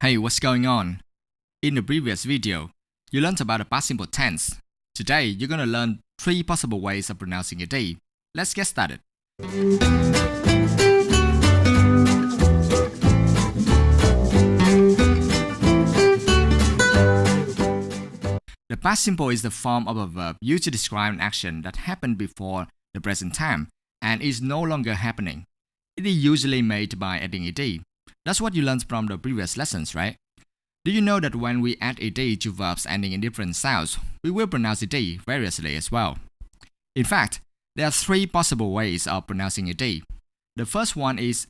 Hey, what's going on? In the previous video, you learned about the past simple tense. Today, you're gonna learn 3 possible ways of pronouncing a D. Let's get started. The past simple is the form of a verb used to describe an action that happened before the present time and is no longer happening. It is usually made by adding a D. That's what you learned from the previous lessons, right? Do you know that when we add a D to verbs ending in different sounds, we will pronounce a D variously as well? In fact, there are 3 possible ways of pronouncing a D. The first one is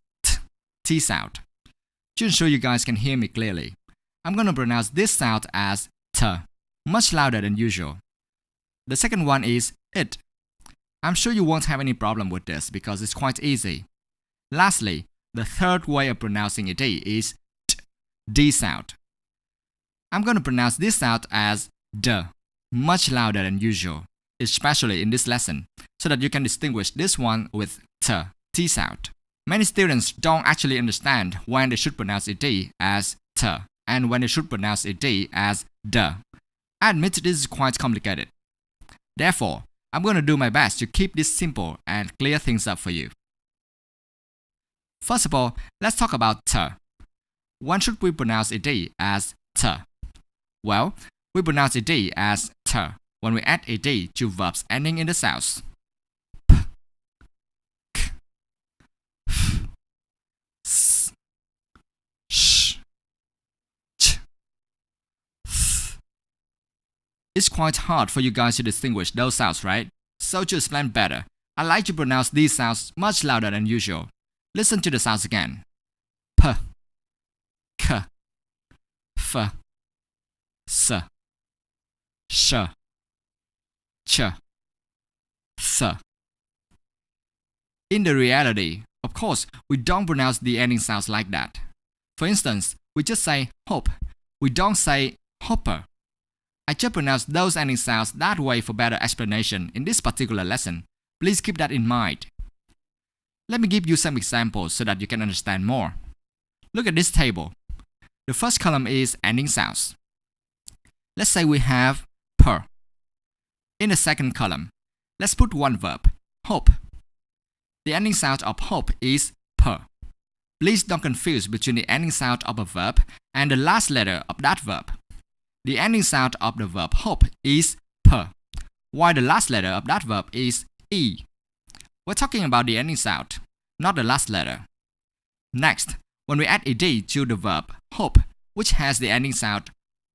T sound. To ensure you guys can hear me clearly, I'm gonna pronounce this sound as T, much louder than usual. The second one is it. I'm sure you won't have any problem with this because it's quite easy. Lastly, the third way of pronouncing a D is D sound. I'm going to pronounce this sound as D, much louder than usual, especially in this lesson, so that you can distinguish this one with T sound. Many students don't actually understand when they should pronounce a D as T and when they should pronounce a D as D. I admit this is quite complicated. Therefore, I'm going to do my best to keep this simple and clear things up for you. First of all, let's talk about T. When should we pronounce a D as T? Well, we pronounce a D as T when we add a D to verbs ending in the sounds P, K, F, S, Sh, Ch, Th. It's quite hard for you guys to distinguish those sounds, right? So to explain better, I like to pronounce these sounds much louder than usual. Listen to the sounds again. P, K, F, S, Sh, Ch, Th. In the reality, of course, we don't pronounce the ending sounds like that. For instance, we just say hope. We don't say hopper. I just pronounce those ending sounds that way for better explanation in this particular lesson. Please keep that in mind. Let me give you some examples so that you can understand more. Look at this table. The first column is ending sounds. Let's say we have per. In the second column, let's put one verb, hope. The ending sound of hope is per. Please don't confuse between the ending sound of a verb and the last letter of that verb. The ending sound of the verb hope is per, while the last letter of that verb is e. We're talking about the ending sound, not the last letter. Next, when we add a D to the verb hope, which has the ending sound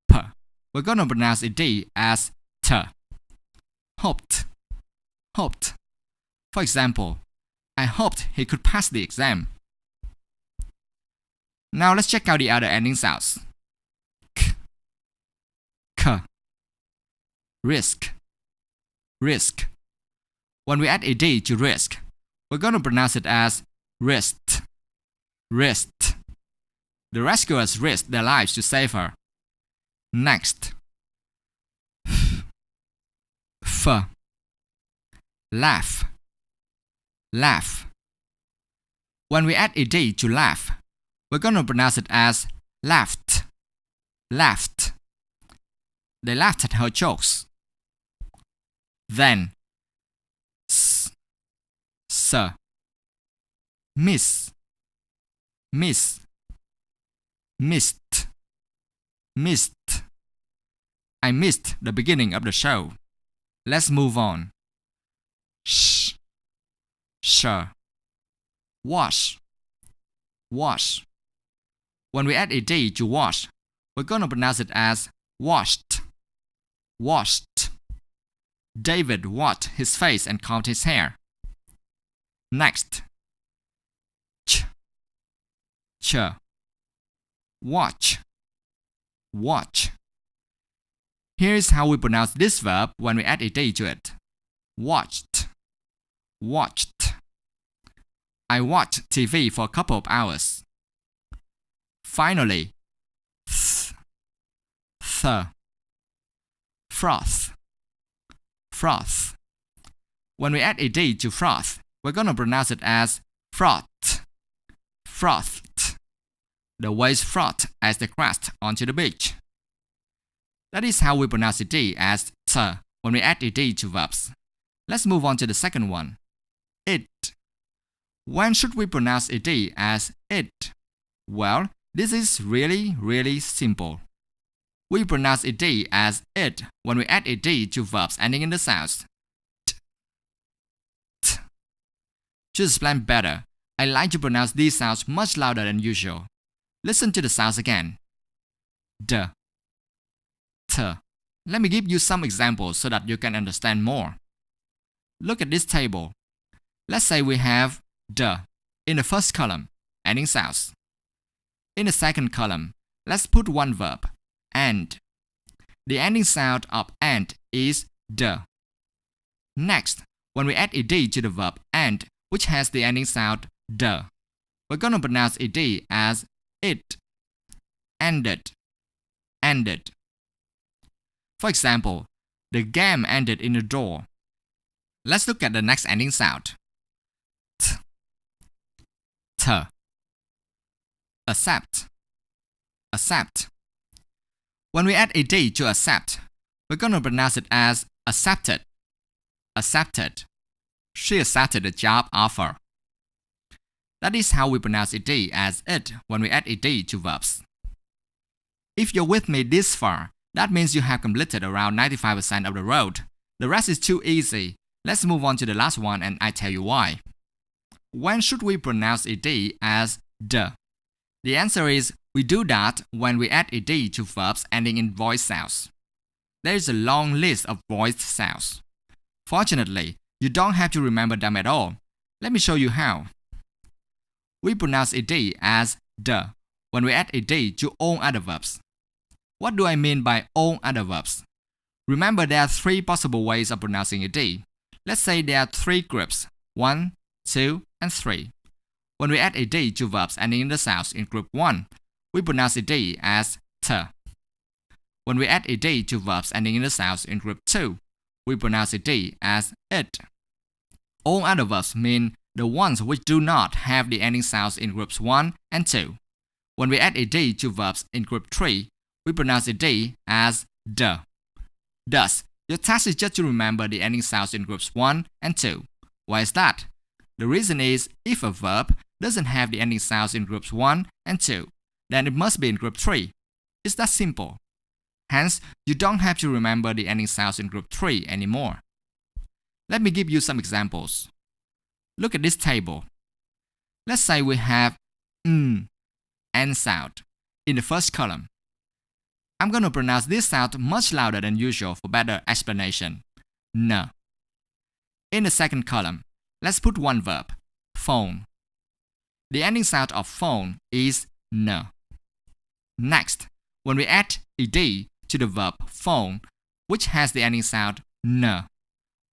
per, we're going to pronounce a D as T. Hoped. Hoped. For example, I hoped he could pass the exam. Now let's check out the other ending sounds. K, K. Risk. Risk. When we add a D to risk, we're going to pronounce it as risked. Risked. The rescuers risked their lives to save her. Next. F. Laugh. Laugh. When we add a D to laugh, we're going to pronounce it as laughed. Laughed. They laughed at her jokes. Then. Miss. Miss. Missed. Missed. I missed the beginning of the show. Let's move on. Sh. Wash. Wash. When we add a D to wash, we're gonna pronounce it as washed. Washed. David washed his face and combed his hair. Next. Ch. Watch. Watch. Here's how we pronounce this verb when we add a D to it. Watched. Watched. I watched TV for a couple of hours. Finally. Froth. Froth. When we add a D to froth, we're gonna pronounce it as frothed. Frothed. The waves float as they crest onto the beach. That is how we pronounce ed as t when we add ed to verbs. Let's move on to the second one. It. When should we pronounce ed as it? Well, this is really simple. We pronounce ed as it when we add ed to verbs ending in the sounds t, t. To explain better, I like to pronounce these sounds much louder than usual. Listen to the sounds again. D, t. Let me give you some examples so that you can understand more. Look at this table. Let's say we have d in the first column, ending sounds. In the second column, let's put one verb, and. The ending sound of and is d. Next, when we add ed to the verb and, which has the ending sound d, we're gonna pronounce ed as it, ended, ended. For example, the game ended in the door. Let's look at the next ending sound. T, t. Accept, accept. When we add ed to accept, we're gonna pronounce it as accepted, accepted. She accepted the job offer. That is how we pronounce ed as it when we add ed to verbs. If you're with me this far, that means you have completed around 95% of the road. The rest is too easy. Let's move on to the last one and I tell you why. When should we pronounce ed as d? The answer is we do that when we add ed to verbs ending in voice sounds. There is a long list of voiced sounds. Fortunately, you don't have to remember them at all. Let me show you how. We pronounce ed as d when we add ed to all other verbs. What do I mean by all other verbs? Remember there are three possible ways of pronouncing ed. Let's say there are three groups, 1, 2, and 3. When we add ed to verbs ending in the sounds in group 1, we pronounce ed as t. When we add ed to verbs ending in the sounds in group 2, we pronounce ed as it. All other verbs mean the ones which do not have the ending sounds in groups 1 and 2. When we add ed to verbs in group 3, we pronounce ed as d. Thus, your task is just to remember the ending sounds in groups 1 and 2. Why is that? The reason is, if a verb doesn't have the ending sounds in groups 1 and 2, then it must be in group 3. It's that simple. Hence, you don't have to remember the ending sounds in group 3 anymore. Let me give you some examples. Look at this table. Let's say we have end sound in the first column. I'm going to pronounce this sound much louder than usual for better explanation. N. In the second column, let's put one verb, phone. The ending sound of phone is n. Next, when we add ed to the verb phone, which has the ending sound n,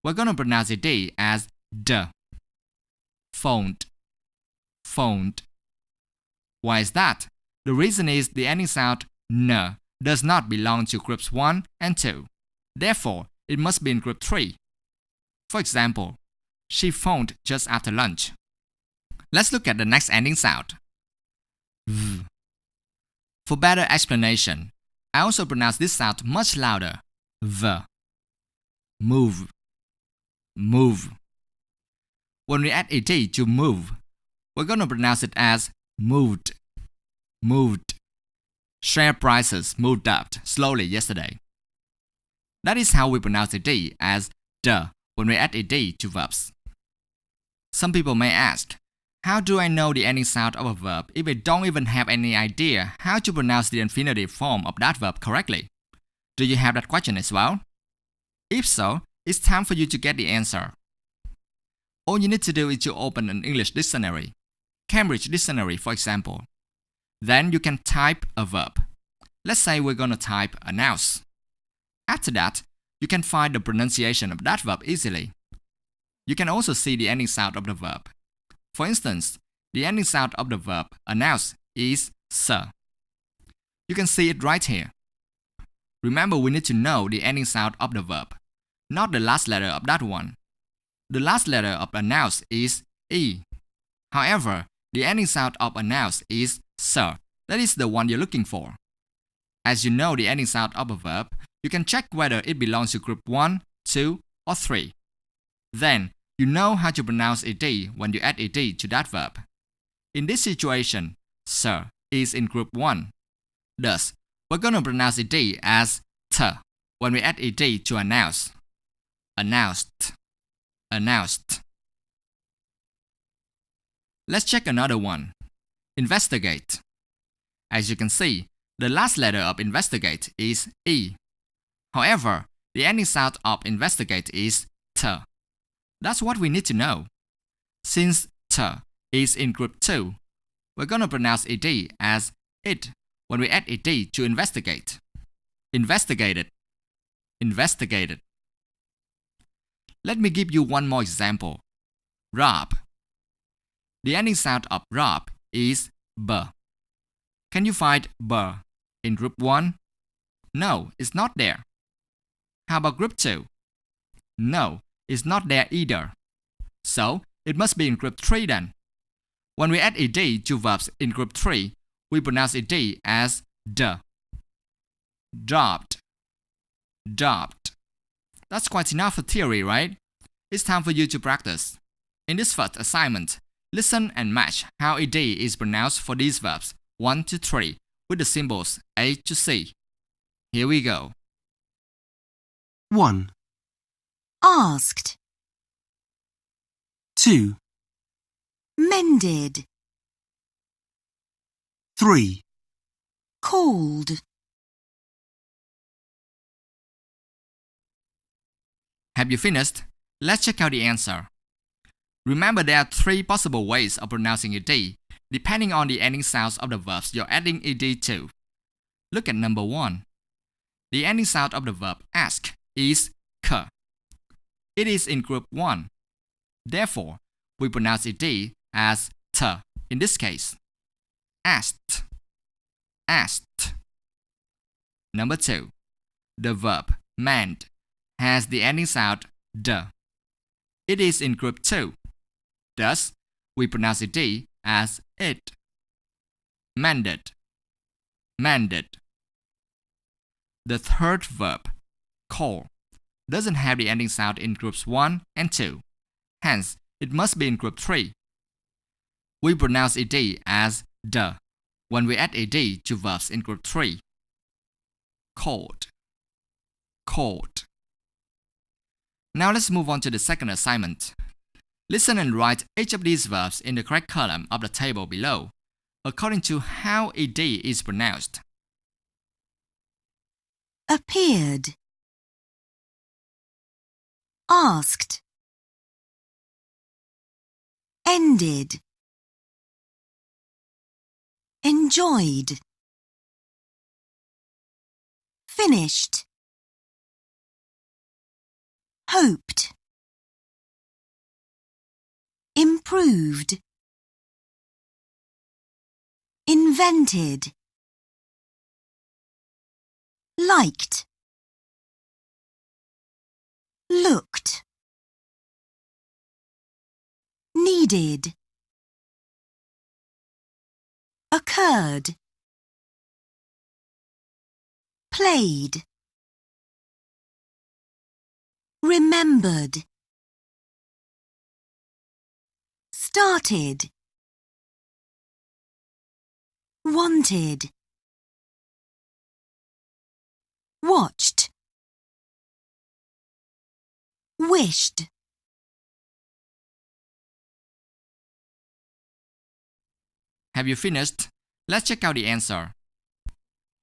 we're going to pronounce ed as d. Phoned, phoned. Why is that? The reason is the ending sound n does not belong to groups 1 and 2. Therefore, it must be in group 3. For example, she phoned just after lunch. Let's look at the next ending sound. V. For better explanation, I also pronounce this sound much louder. V. Move, move. When we add ed to move, we're going to pronounce it as moved, moved. Share prices moved up slowly yesterday. That is how we pronounce ed as d when we add ed to verbs. Some people may ask, how do I know the ending sound of a verb if I don't even have any idea how to pronounce the infinitive form of that verb correctly? Do you have that question as well? If so, it's time for you to get the answer. All you need to do is to open an English dictionary, Cambridge Dictionary for example. Then you can type a verb. Let's say we're going to type announce. After that, you can find the pronunciation of that verb easily. You can also see the ending sound of the verb. For instance, the ending sound of the verb announce is s. You can see it right here. Remember, we need to know the ending sound of the verb, not the last letter of that one. The last letter of announce is e. However, the ending sound of announce is s. That is the one you're looking for. As you know the ending sound of a verb, you can check whether it belongs to group 1, 2, or 3. Then, you know how to pronounce ed when you add ed to that verb. In this situation, sir is in group 1. Thus, we're going to pronounce ed as t when we add ed to announce. Announced. Announced. Let's check another one. Investigate. As you can see, the last letter of investigate is E. However, the ending sound of investigate is T. That's what we need to know. Since T is in group 2, we're going to pronounce ed as it when we add ed to investigate. Investigated. Investigated. Let me give you one more example. Rob. The ending sound of rob is b. Can you find b in group 1? No, it's not there. How about group 2? No, it's not there either. So, it must be in group 3 then. When we add ed to verbs in group 3, we pronounce ed as d. Dropped. Dropped. That's quite enough for theory, right? It's time for you to practice. In this first assignment, listen and match how ed is pronounced for these verbs 1 to 3 with the symbols A to C. Here we go. 1, Asked, 2, mended, 3, called. Have you finished? Let's check out the answer. Remember there are 3 possible ways of pronouncing ed, depending on the ending sounds of the verbs you're adding ed to. Look at number 1. The ending sound of the verb ask is k. It is in group 1. Therefore, we pronounce ed as t in this case. Asked. Asked. Number 2. The verb mend has the ending sound d. It is in group 2. Thus, we pronounce ed as it. Mended. Mended. The third verb, call, doesn't have the ending sound in groups 1 and 2. Hence, it must be in group 3. We pronounce ed as d when we add ed to verbs in group 3. Called. Called. Now let's move on to the second assignment. Listen and write each of these verbs in the correct column of the table below, according to how ed is pronounced. Appeared, asked, ended, enjoyed, finished, hoped, improved, invented, liked, looked, needed, occurred, played, remembered, started, wanted, watched, wished. Have you finished? Let's check out the answer.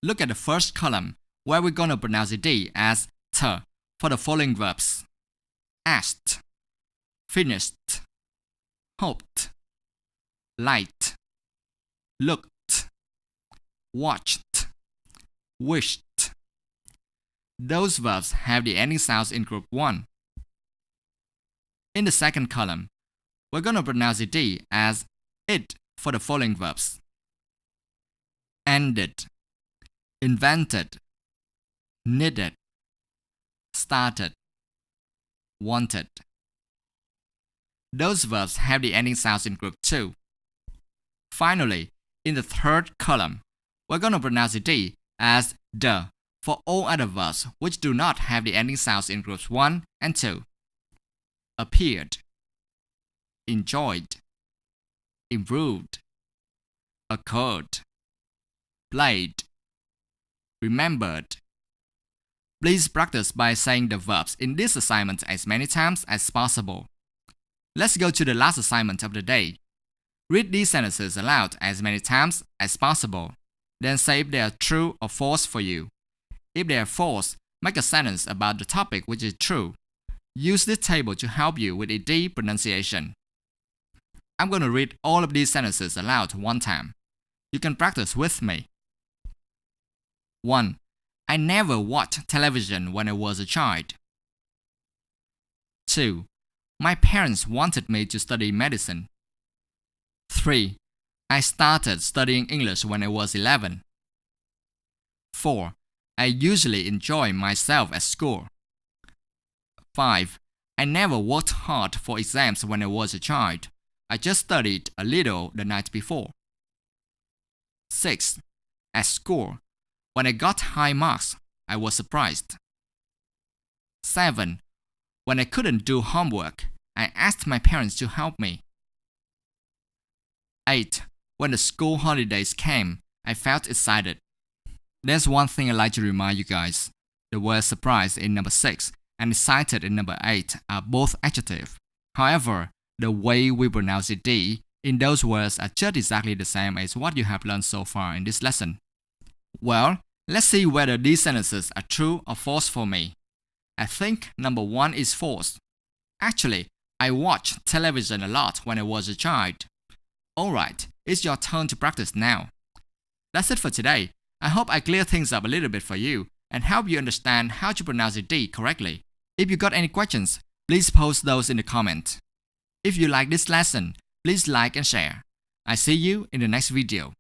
Look at the first column, where we're going to pronounce ed as t for the following verbs. Asked, finished, hoped, liked, looked, watched, wished. Those verbs have the ending sounds in group 1. In the second column, we're going to pronounce ed as it for the following verbs. Ended, invented, needed, started, wanted. Those verbs have the ending sounds in group 2. Finally, in the third column, we're gonna pronounce the D as the for all other verbs which do not have the ending sounds in groups 1 and 2. Appeared, enjoyed, improved, occurred, played, remembered. Please practice by saying the verbs in this assignment as many times as possible. Let's go to the last assignment of the day. Read these sentences aloud as many times as possible. Then say if they are true or false for you. If they are false, make a sentence about the topic which is true. Use this table to help you with the D pronunciation. I'm going to read all of these sentences aloud one time. You can practice with me. 1. I never watched television when I was a child. 2. My parents wanted me to study medicine. 3. I started studying English when I was 11. 4. I usually enjoy myself at school. 5. I never worked hard for exams when I was a child. I just studied a little the night before. 6. At school, when I got high marks, I was surprised. 7. When I couldn't do homework, I asked my parents to help me. 8. When the school holidays came, I felt excited. There's one thing I'd like to remind you guys. The word surprised in number 6 and excited in number 8 are both adjectives. However, the way we pronounce the D in those words are just exactly the same as what you have learned so far in this lesson. Well, let's see whether these sentences are true or false for me. I think number 1 is false. Actually, I watched television a lot when I was a child. Alright, it's your turn to practice now. That's it for today. I hope I clear things up a little bit for you and help you understand how to pronounce the D correctly. If you got any questions, please post those in the comment. If you like this lesson, please like and share. I see you in the next video.